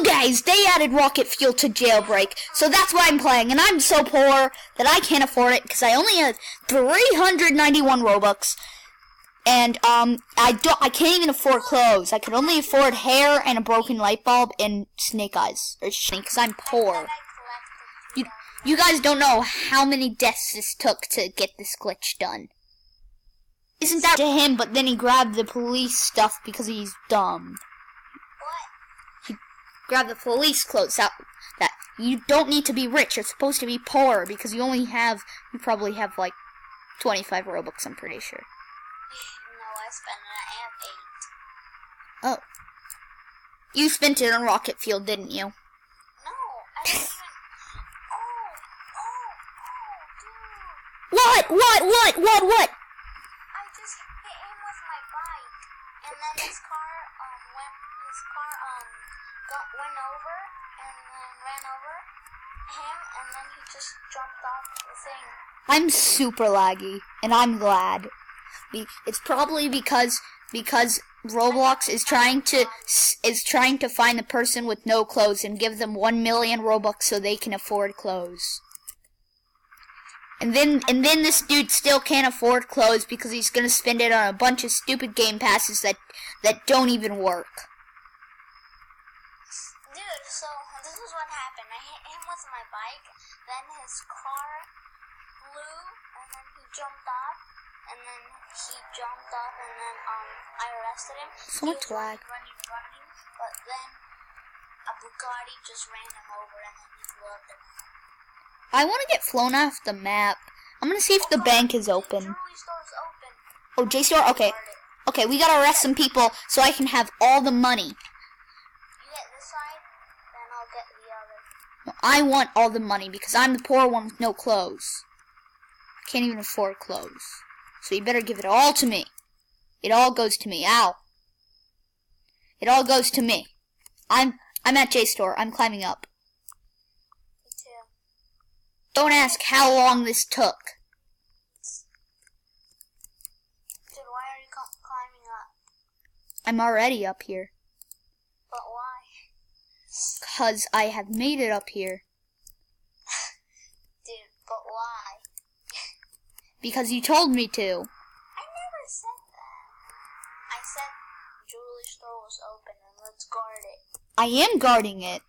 So guys, they added rocket fuel to Jailbreak, so that's why I'm playing, and I'm so poor that I can't afford it because I only have 391 Robux, and I can't even afford clothes. I could only afford hair and a broken light bulb and snake eyes or because I'm poor. You guys don't know how many deaths this took to get this glitch done. Isn't that to him? But then he grabbed the police stuff because he's dumb. Grab the police clothes out. That you don't need to be rich. You're supposed to be poor because you probably have like 25 Robux. I'm pretty sure. No, I spent it. I have 8. Oh, you spent it on rocket fuel, didn't you? No, I didn't even. Oh, dude. What? I just hit him with my bike, and then his car went over and then ran over him, and then he just jumped off the thing. I'm super laggy, and I'm glad. It's probably because Roblox is trying to find the person with no clothes and give them 1 million Robux so they can afford clothes. And then this dude still can't afford clothes because he's gonna spend it on a bunch of stupid game passes that don't even work. Dude, so this is what happened. I hit him with my bike, then his car flew, and then he jumped off, and then I arrested him. So much lag. Running, but then a Bugatti just ran him over, and then he flew up the map. I want to get flown off the map. I'm gonna see if the bank is open. Jewelry store's open. Oh, J-Store? Okay. Okay, we gotta arrest some people so I can have all the money. You get this side, then I'll get the other. No, I want all the money because I'm the poor one with no clothes. I can't even afford clothes. So you better give it all to me. It all goes to me. Ow. It all goes to me. I'm at J-Store. I'm climbing up. Me too. Don't ask how long this took. Dude, why are you climbing up? I'm already up here. But why? 'Cause I have made it up here. Dude, but why? Because you told me to. I never said that. I said jewelry store was open and let's guard it. I am guarding it.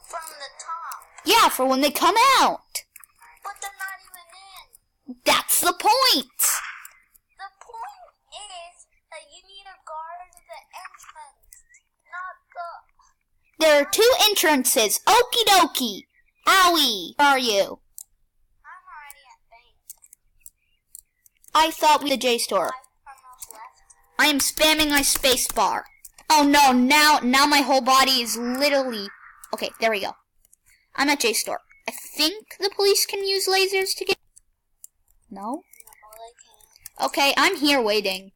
From the top. Yeah, for when they come out. But they're not even in. That's the point. The point is that you need to guard the entrance, not the... There are 2 entrances. Okie dokie. Owie. Where are you? I'm already at bank. I thought we the J-Store. 5 promos left. I am spamming my space bar. Oh no, now my whole body is literally... Okay, there we go. I'm at J-Store. I think the police can use lasers to get... No? No, they can't. Okay, I'm here waiting.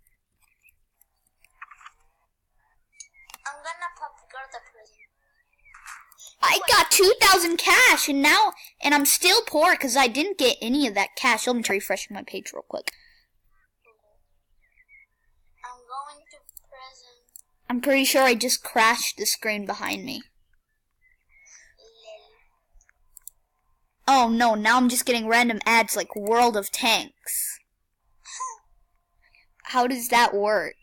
I'm gonna go to the prison. I got 2,000 cash and I'm still poor because I didn't get any of that cash. Let me try refreshing my page real quick. I'm going to prison. I'm pretty sure I just crashed the screen behind me. Oh no, now I'm just getting random ads like World of Tanks. How does that work?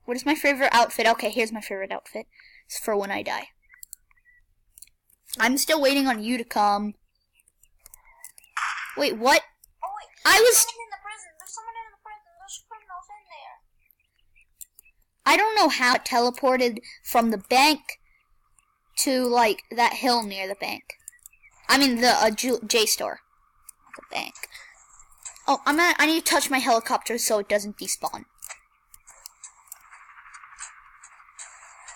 What is my favorite outfit? Okay, here's my favorite outfit. It's for when I die. I'm still waiting on you to come. Wait, what? Oh wait, I was... someone in the prison. There's someone in the prison. There's criminals in there. I don't know how it teleported from the bank to, like, that hill near the bank. I mean, the J-Store. The bank. Oh, I need to touch my helicopter so it doesn't despawn.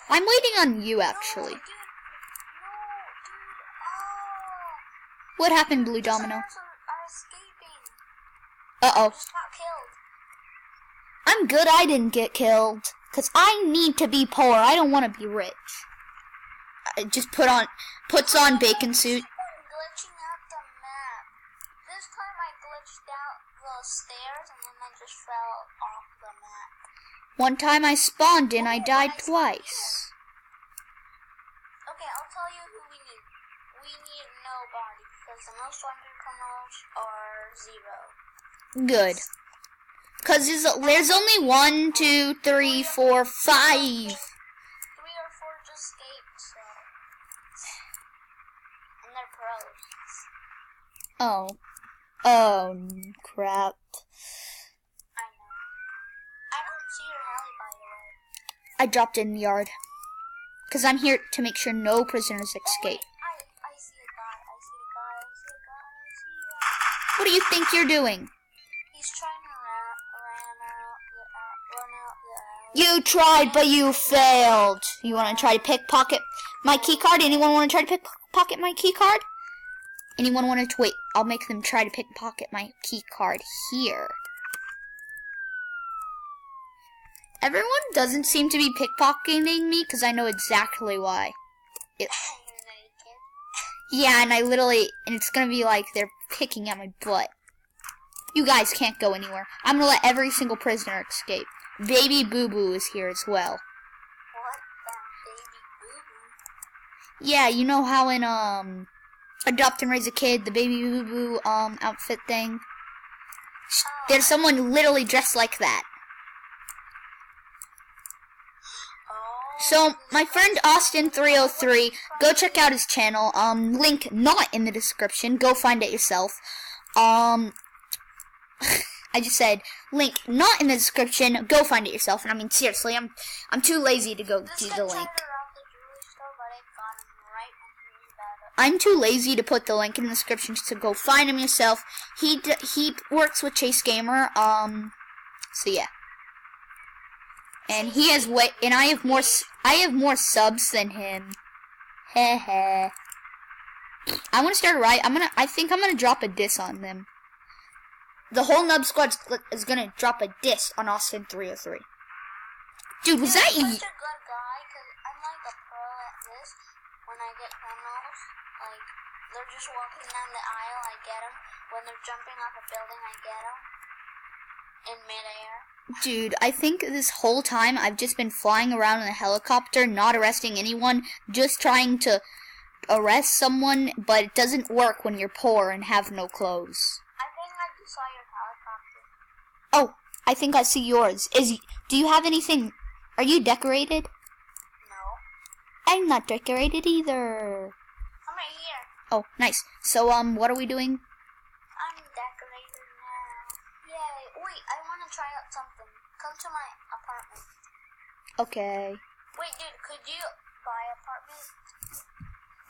I'm waiting on you, actually. No, dude. Oh. What happened, Blue Domino? Are escaping. Uh-oh. Just got killed. I'm good I didn't get killed. Because I need to be poor. I don't want to be rich. It just puts on bacon suit. Glitching out the map. This time I glitched out the stairs and then I just fell off the map. One time I spawned and I died twice. tell you who we need. We need nobody because the most wanted criminals are 0. Good. Because there's only 1, 2, 3, 4, 5. 3 or 4 just escaped, so. And they're pros. Oh. Oh, crap. I know. I don't see your heli, by the way. I dropped it in the yard. Because I'm here to make sure no prisoners escape. I see a guy. I see a guy. I see a guy. I see a guy. What do you think you're doing? He's trying to run out the alley. You tried, but you failed. You want to try to pickpocket my key card? Anyone want to try to pickpocket my key card? Anyone want to wait? I'll make them try to pickpocket my key card here. Everyone doesn't seem to be pickpocketing me because I know exactly why. Yeah, and it's gonna be like they're picking at my butt. You guys can't go anywhere. I'm gonna let every single prisoner escape. Baby Boo Boo is here as well. What the Baby Boo Boo? Yeah, you know how in Adopt and Raise a Kid, the Baby Boo Boo outfit thing? There's someone literally dressed like that. So, my friend Austin303, go check out his channel, link not in the description, go find it yourself. I just said, link not in the description, go find it yourself, and I mean, seriously, I'm too lazy to go do the link. I'm too lazy to put the link in the description, so go find him yourself. He works with Chase Gamer, so yeah. And he has I have more subs than him. Heh heh. I want to start a riot. I think I'm gonna drop a diss on them. The whole Nub Squad is gonna drop a diss on Austin303. Dude, was that you? I'm such a good guy, cause I'm like a pro at this. When I get criminals, like they're just walking down the aisle, I get them. When they're jumping off a building, I get them in midair. Dude, I think this whole time I've just been flying around in a helicopter, not arresting anyone, just trying to arrest someone, but it doesn't work when you're poor and have no clothes. I think I just saw your helicopter. Oh, I think I see yours. Do you have anything? Are you decorated? No. I'm not decorated either. I'm right here. Oh, nice. So, what are we doing? I'm decorated now. Yay. Wait, I want to try out something. Come to my apartment. Okay. Wait, dude, could you buy an apartment?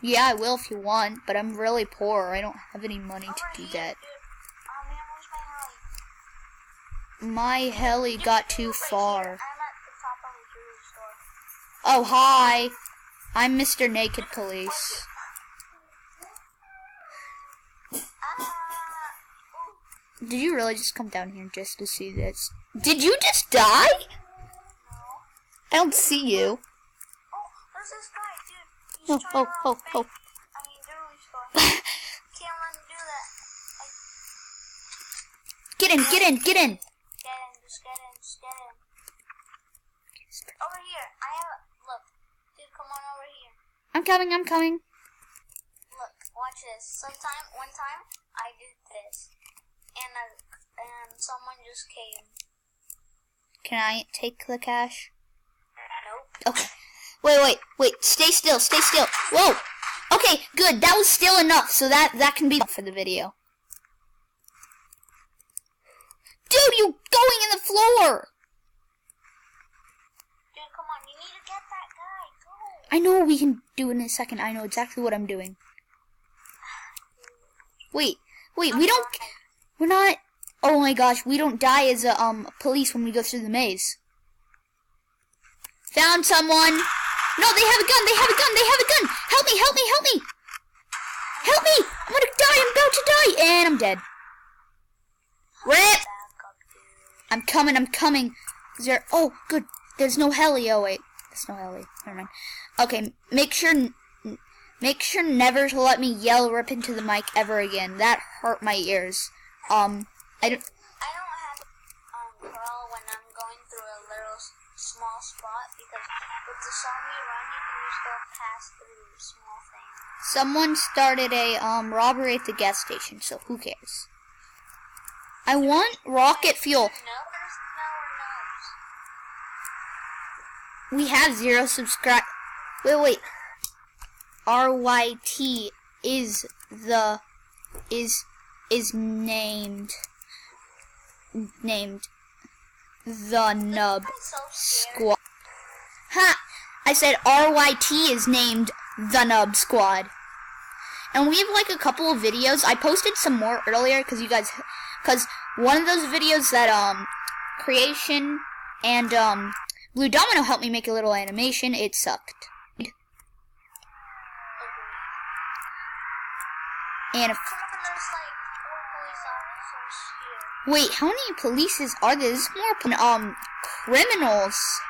Yeah, I will if you want, but I'm really poor. I don't have any money to do that. Dude. Oh man, where's my heli? My heli got too far. Here. I'm at the top of the jewelry store. Oh, hi. I'm Mr. Naked Police. Did you really just come down here just to see this? Did you just die? No. I don't see you. Oh, there's this guy, dude. He's trying to rob a bank. I mean, jewelry store. Can't let him do that. Get in. Just get in. Over here. Look. Dude, come on over here. I'm coming. Look, watch this. One time, I did this. And someone just came. Can I take the cash? Nope. Okay. Wait. Stay still. Whoa. Okay, good. That was still enough, so that can be enough for the video. Dude, you going in the floor! Dude, come on. You need to get that guy. Go. I know we can do it in a second. I know exactly what I'm doing. Wait. We're not. Oh my gosh, we don't die as a police when we go through the maze. Found someone. No, they have a gun. Help me. I'm gonna die. I'm about to die. And I'm dead. Rip. I'm coming. Is there? Oh, good. There's no heli. Oh wait, there's no heli. Never mind. Okay, make sure never to let me yell "rip" into the mic ever again. That hurt my ears. I don't have curl when I'm going through a little small spot because with the zombie run you can just go past through small things. Someone started a robbery at the gas station, so who cares? I want rocket fuel. We have 0 subscribe. Wait. RYT is named the Nub Squad. Ha! I said RYT is named the Nub Squad. And we have like a couple of videos. I posted some more earlier because one of those videos that Creation and Blue Domino helped me make a little animation. It sucked. And if wait, how many polices are there? There's more criminals.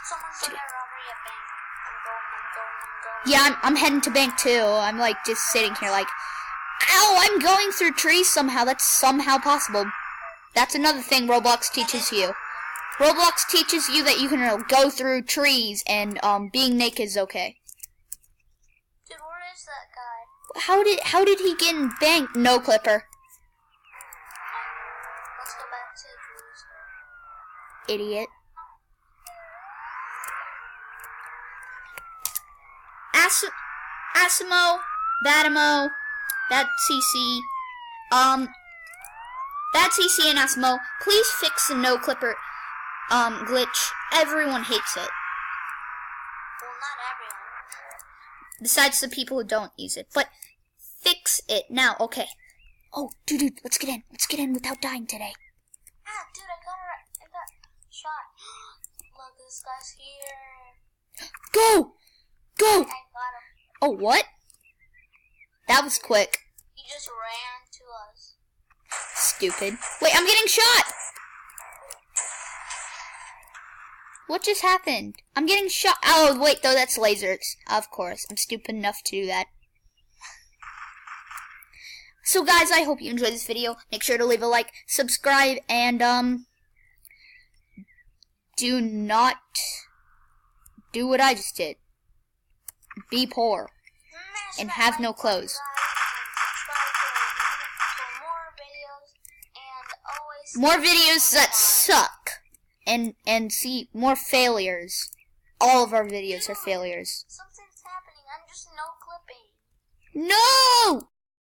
Someone's doing a robbery at bank. I'm going. Yeah, I'm heading to bank too. I'm like just sitting here like, ow, I'm going through trees somehow. That's somehow possible. That's another thing Roblox teaches you. Roblox teaches you that you can go through trees and being naked is okay. Dude, where is that guy? How did he get in bank? No Clipper. Let's go back to the store. Idiot. Asimo, Batimo, that CC, that CC and Asimo, please fix the no Clipper glitch. Everyone hates it. Well, not everyone. Besides the people who don't use it. But fix it now, okay. Oh, dude, let's get in. Let's get in without dying today. Ah, dude, I got shot. Look, this guy's here. Go! Go! I got him. Oh, what? That was quick. He just ran to us. Stupid. Wait, I'm getting shot! What just happened? I'm getting shot. Oh, wait, though, that's lasers. Of course. I'm stupid enough to do that. So, guys, I hope you enjoyed this video. Make sure to leave a like, subscribe, and, do not do what I just did. Be poor. And have no clothes. More videos that suck. And see more failures. All of our videos are failures. Something's happening. I'm just no clipping. No!